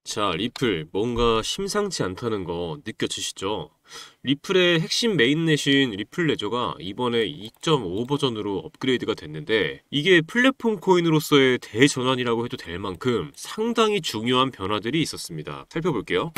자, 리플 뭔가 심상치 않다는 거 느껴지시죠? 리플의 핵심 메인넷인 리플 레저가 이번에 2.5 버전으로 업그레이드가 됐는데 이게 플랫폼 코인으로서의 대전환이라고 해도 될 만큼 상당히 중요한 변화들이 있었습니다. 살펴볼게요.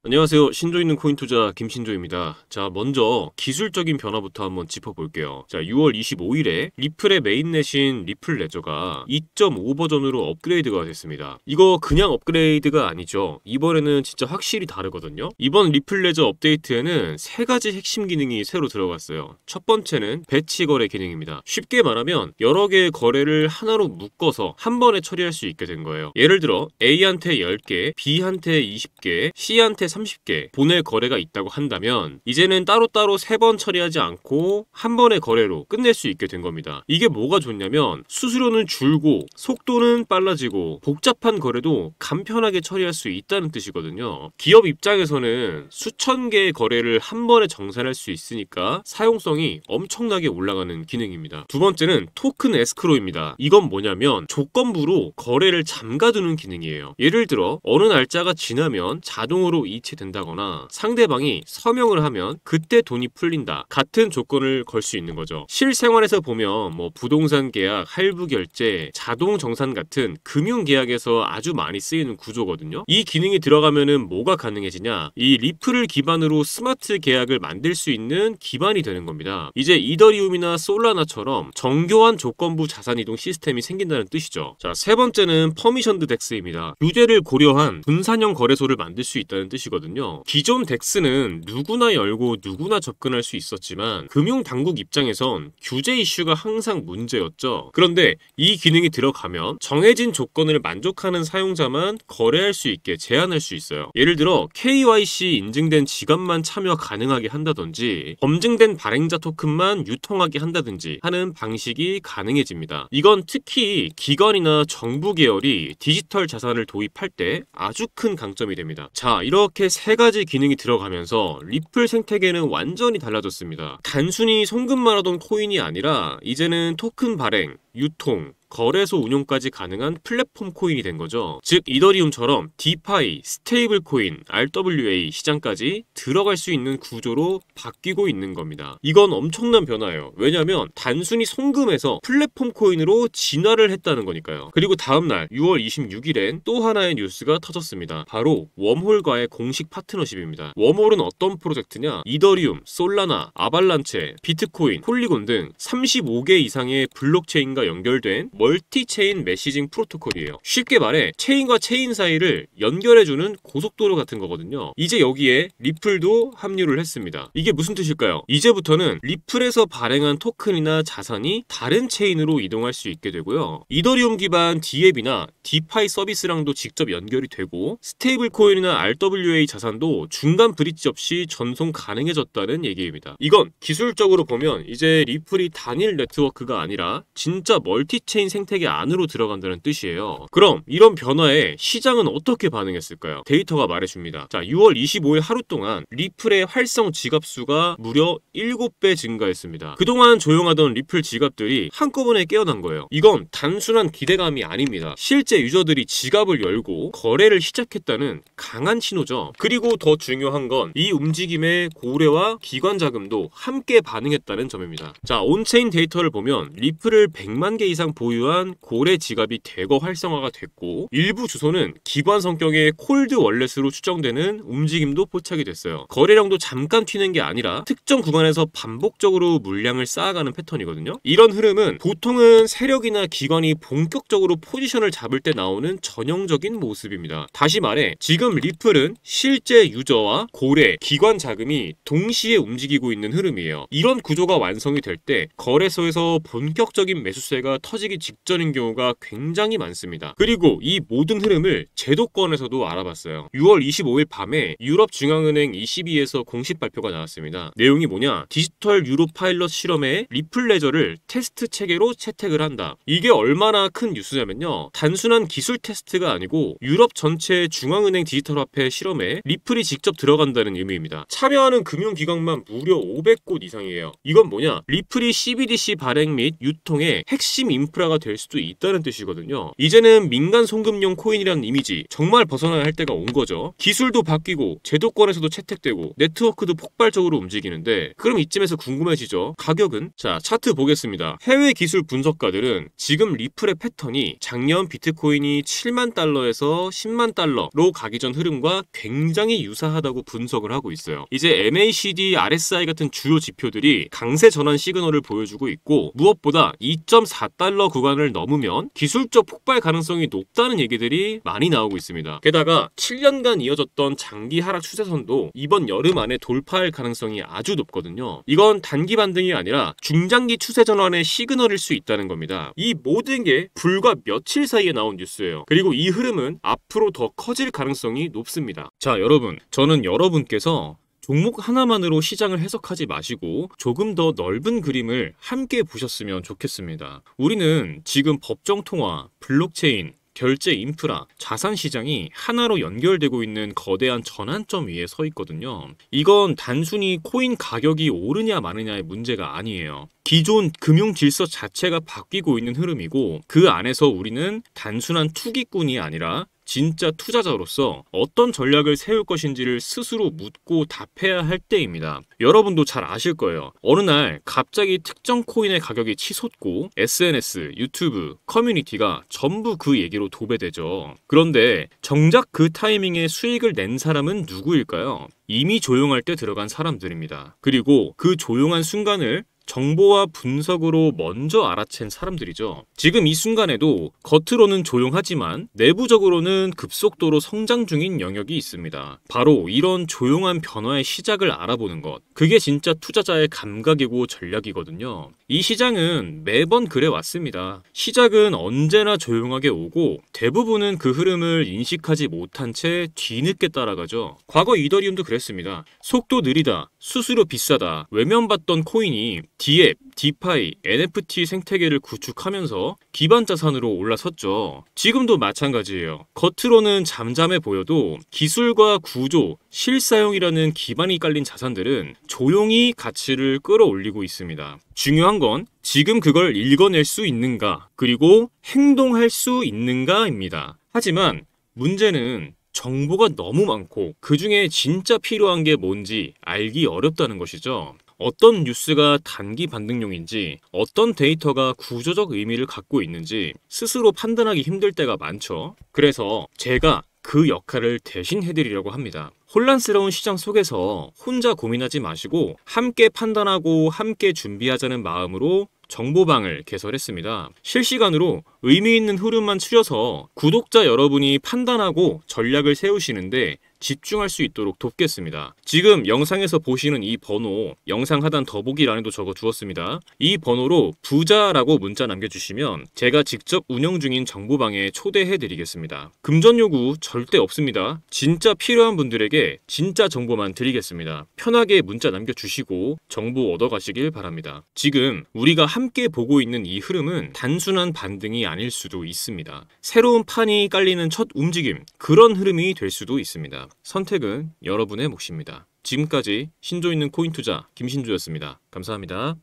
안녕하세요. 신조 있는 코인 투자 김신조입니다. 자, 먼저 기술적인 변화부터 한번 짚어볼게요. 자, 6월 25일에 리플의 메인넷인 리플 레저가 2.5 버전으로 업그레이드가 됐습니다. 이거 그냥 업그레이드가 아니죠. 이번에는 진짜 확실히 다르거든요. 이번 리플 레저 업데이트에는 세 가지 핵심 기능이 새로 들어갔어요. 첫 번째는 배치 거래 기능입니다. 쉽게 말하면 여러 개의 거래를 하나로 묶어서 한 번에 처리할 수 있게 된 거예요. 예를 들어 A한테 10개, B한테 20개, C한테 30개 보낼 거래가 있다고 한다면 이제는 따로따로 3번 처리하지 않고 한 번의 거래로 끝낼 수 있게 된 겁니다. 이게 뭐가 좋냐면 수수료는 줄고 속도는 빨라지고 복잡한 거래도 간편하게 처리할 수 있다는 뜻이거든요. 기업 입장에서는 수천 개의 거래를 한 번에 정산할 수 있으니까 사용성이 엄청나게 올라가는 기능입니다. 두 번째는 토큰 에스크로입니다. 이건 뭐냐면 조건부로 거래를 잠가두는 기능이에요. 예를 들어 어느 날짜가 지나면 자동으로 이체된다거나 상대방이 서명을 하면 그때 돈이 풀린다 같은 조건을 걸 수 있는 거죠. 실생활에서 보면 부동산 계약, 할부 결제, 자동 정산 같은 금융 계약에서 아주 많이 쓰이는 구조거든요. 이 기능이 들어가면은 뭐가 가능해지냐? 이 리플을 기반으로 스마트 계약을 만들 수 있는 기반이 되는 겁니다. 이제 이더리움이나 솔라나처럼 정교한 조건부 자산 이동 시스템이 생긴다는 뜻이죠. 자, 세 번째는 퍼미션드 덱스입니다. 규제를 고려한 분산형 거래소를 만들 수 있다는 뜻이거든요. 기존 덱스는 누구나 열고 누구나 접근할 수 있었지만 금융당국 입장에선 규제 이슈가 항상 문제였죠. 그런데 이 기능이 들어가면 정해진 조건을 만족하는 사용자만 거래할 수 있게 제한할 수 있어요. 예를 들어 KYC 인증된 지갑만 참여 가능하게 한다든지 검증된 발행자 토큰만 유통하게 한다든지 하는 방식이 가능해집니다. 이건 특히 기관이나 정부 계열이 디지털 자산을 도입할 때 아주 큰 강점이 됩니다. 자, 이렇게 세 가지 기능이 들어가면서 리플 생태계는 완전히 달라졌습니다. 단순히 송금만 하던 코인이 아니라 이제는 토큰 발행, 유통, 거래소 운용까지 가능한 플랫폼 코인이 된 거죠. 즉 이더리움처럼 디파이, 스테이블 코인, RWA 시장까지 들어갈 수 있는 구조로 바뀌고 있는 겁니다. 이건 엄청난 변화예요. 왜냐면 단순히 송금해서 플랫폼 코인으로 진화를 했다는 거니까요. 그리고 다음날 6월 26일엔 또 하나의 뉴스가 터졌습니다. 바로 웜홀과의 공식 파트너십입니다. 웜홀은 어떤 프로젝트냐? 이더리움, 솔라나, 아발란체, 비트코인, 폴리곤 등 35개 이상의 블록체인과 연결된 멀티체인 메시징 프로토콜이에요. 쉽게 말해 체인과 체인 사이를 연결해주는 고속도로 같은 거거든요. 이제 여기에 리플도 합류를 했습니다. 이게 무슨 뜻일까요? 이제부터는 리플에서 발행한 토큰이나 자산이 다른 체인으로 이동할 수 있게 되고요. 이더리움 기반 디앱이나 디파이 서비스랑도 직접 연결이 되고 스테이블 코인이나 RWA 자산도 중간 브릿지 없이 전송 가능해졌다는 얘기입니다. 이건 기술적으로 보면 이제 리플이 단일 네트워크가 아니라 진짜 멀티체인 생태계 안으로 들어간다는 뜻이에요. 그럼 이런 변화에 시장은 어떻게 반응했을까요? 데이터가 말해줍니다. 자, 6월 25일 하루 동안 리플의 활성 지갑 수가 무려 7배 증가했습니다. 그동안 조용하던 리플 지갑들이 한꺼번에 깨어난 거예요. 이건 단순한 기대감이 아닙니다. 실제 유저들이 지갑을 열고 거래를 시작했다는 강한 신호죠. 그리고 더 중요한 건 이 움직임에 고래와 기관 자금도 함께 반응했다는 점입니다. 자, 온체인 데이터를 보면 리플을 100만 개 이상 보유한 고래 지갑이 대거 활성화가 됐고 일부 주소는 기관 성격의 콜드 월렛으로 추정되는 움직임도 포착이 됐어요. 거래량도 잠깐 튀는 게 아니라 특정 구간에서 반복적으로 물량을 쌓아가는 패턴이거든요. 이런 흐름은 보통은 세력이나 기관이 본격적으로 포지션을 잡을 때 나오는 전형적인 모습입니다. 다시 말해 지금 리플은 실제 유저와 고래, 기관 자금이 동시에 움직이고 있는 흐름이에요. 이런 구조가 완성이 될 때 거래소에서 본격적인 매수세가 터지기 직전인 경우가 굉장히 많습니다. 그리고 이 모든 흐름을 제도권에서도 알아봤어요. 6월 25일 밤에 유럽 중앙은행 ECB에서 공식 발표가 나왔습니다. 내용이 뭐냐? 디지털 유로 파일럿 실험에 리플 레저를 테스트 체계로 채택을 한다. 이게 얼마나 큰 뉴스냐면요. 단순한 기술 테스트가 아니고 유럽 전체 중앙은행 디지털 화폐 실험에 리플이 직접 들어간다는 의미입니다. 참여하는 금융기관만 무려 500곳 이상이에요. 이건 뭐냐? 리플이 CBDC 발행 및 유통에 핵심 인프라가 투자가 될 수도 있다는 뜻이거든요. 이제는 민간 송금용 코인이라는 이미지 정말 벗어나야 할 때가 온 거죠. 기술도 바뀌고 제도권에서도 채택되고 네트워크도 폭발적으로 움직이는데 그럼 이쯤에서 궁금해지죠. 가격은? 자, 차트 보겠습니다. 해외 기술 분석가들은 지금 리플의 패턴이 작년 비트코인이 7만 달러에서 10만 달러로 가기 전 흐름과 굉장히 유사하다고 분석을 하고 있어요. 이제 MACD, RSI 같은 주요 지표들이 강세 전환 시그널을 보여주고 있고 무엇보다 2.4달러 구간을 넘으면 기술적 폭발 가능성이 높다는 얘기들이 많이 나오고 있습니다. 게다가 7년간 이어졌던 장기 하락 추세선도 이번 여름 안에 돌파할 가능성이 아주 높거든요. 이건 단기 반등이 아니라 중장기 추세 전환의 시그널일 수 있다는 겁니다. 이 모든 게 불과 며칠 사이에 나온 뉴스예요. 그리고 이 흐름은 앞으로 더 커질 가능성이 높습니다. 자, 여러분, 저는 여러분께서 종목 하나만으로 시장을 해석하지 마시고 조금 더 넓은 그림을 함께 보셨으면 좋겠습니다. 우리는 지금 법정 통화, 블록체인, 결제 인프라, 자산 시장이 하나로 연결되고 있는 거대한 전환점 위에 서 있거든요. 이건 단순히 코인 가격이 오르냐 마느냐의 문제가 아니에요. 기존 금융 질서 자체가 바뀌고 있는 흐름이고 그 안에서 우리는 단순한 투기꾼이 아니라 진짜 투자자로서 어떤 전략을 세울 것인지를 스스로 묻고 답해야 할 때입니다. 여러분도 잘 아실 거예요. 어느 날 갑자기 특정 코인의 가격이 치솟고 SNS, 유튜브, 커뮤니티가 전부 그 얘기로 도배되죠. 그런데 정작 그 타이밍에 수익을 낸 사람은 누구일까요? 이미 조용할 때 들어간 사람들입니다. 그리고 그 조용한 순간을 정보와 분석으로 먼저 알아챈 사람들이죠. 지금 이 순간에도 겉으로는 조용하지만 내부적으로는 급속도로 성장 중인 영역이 있습니다. 바로 이런 조용한 변화의 시작을 알아보는 것. 그게 진짜 투자자의 감각이고 전략이거든요. 이 시장은 매번 그래 왔습니다. 시작은 언제나 조용하게 오고 대부분은 그 흐름을 인식하지 못한 채 뒤늦게 따라가죠. 과거 이더리움도 그랬습니다. 속도 느리다, 수수료 비싸다, 외면받던 코인이 디앱, 디파이, NFT 생태계를 구축하면서 기반 자산으로 올라섰죠. 지금도 마찬가지예요. 겉으로는 잠잠해 보여도 기술과 구조, 실사용이라는 기반이 깔린 자산들은 조용히 가치를 끌어올리고 있습니다. 중요한 건 지금 그걸 읽어낼 수 있는가, 그리고 행동할 수 있는가입니다. 하지만 문제는 정보가 너무 많고 그 중에 진짜 필요한 게 뭔지 알기 어렵다는 것이죠. 어떤 뉴스가 단기 반등용인지, 어떤 데이터가 구조적 의미를 갖고 있는지 스스로 판단하기 힘들 때가 많죠. 그래서 제가 그 역할을 대신 해드리려고 합니다. 혼란스러운 시장 속에서 혼자 고민하지 마시고 함께 판단하고 함께 준비하자는 마음으로 정보방을 개설했습니다. 실시간으로 의미 있는 흐름만 추려서 구독자 여러분이 판단하고 전략을 세우시는데 집중할 수 있도록 돕겠습니다. 지금 영상에서 보시는 이 번호, 영상 하단 더보기란에도 적어 주었습니다. 이 번호로 부자라고 문자 남겨주시면 제가 직접 운영 중인 정보방에 초대해 드리겠습니다. 금전 요구 절대 없습니다. 진짜 필요한 분들에게 진짜 정보만 드리겠습니다. 편하게 문자 남겨주시고 정보 얻어가시길 바랍니다. 지금 우리가 함께 보고 있는 이 흐름은 단순한 반등이 아닐 수도 있습니다. 새로운 판이 깔리는 첫 움직임, 그런 흐름이 될 수도 있습니다. 선택은 여러분의 몫입니다. 지금까지 신조 있는 코인 투자 김신조였습니다. 감사합니다.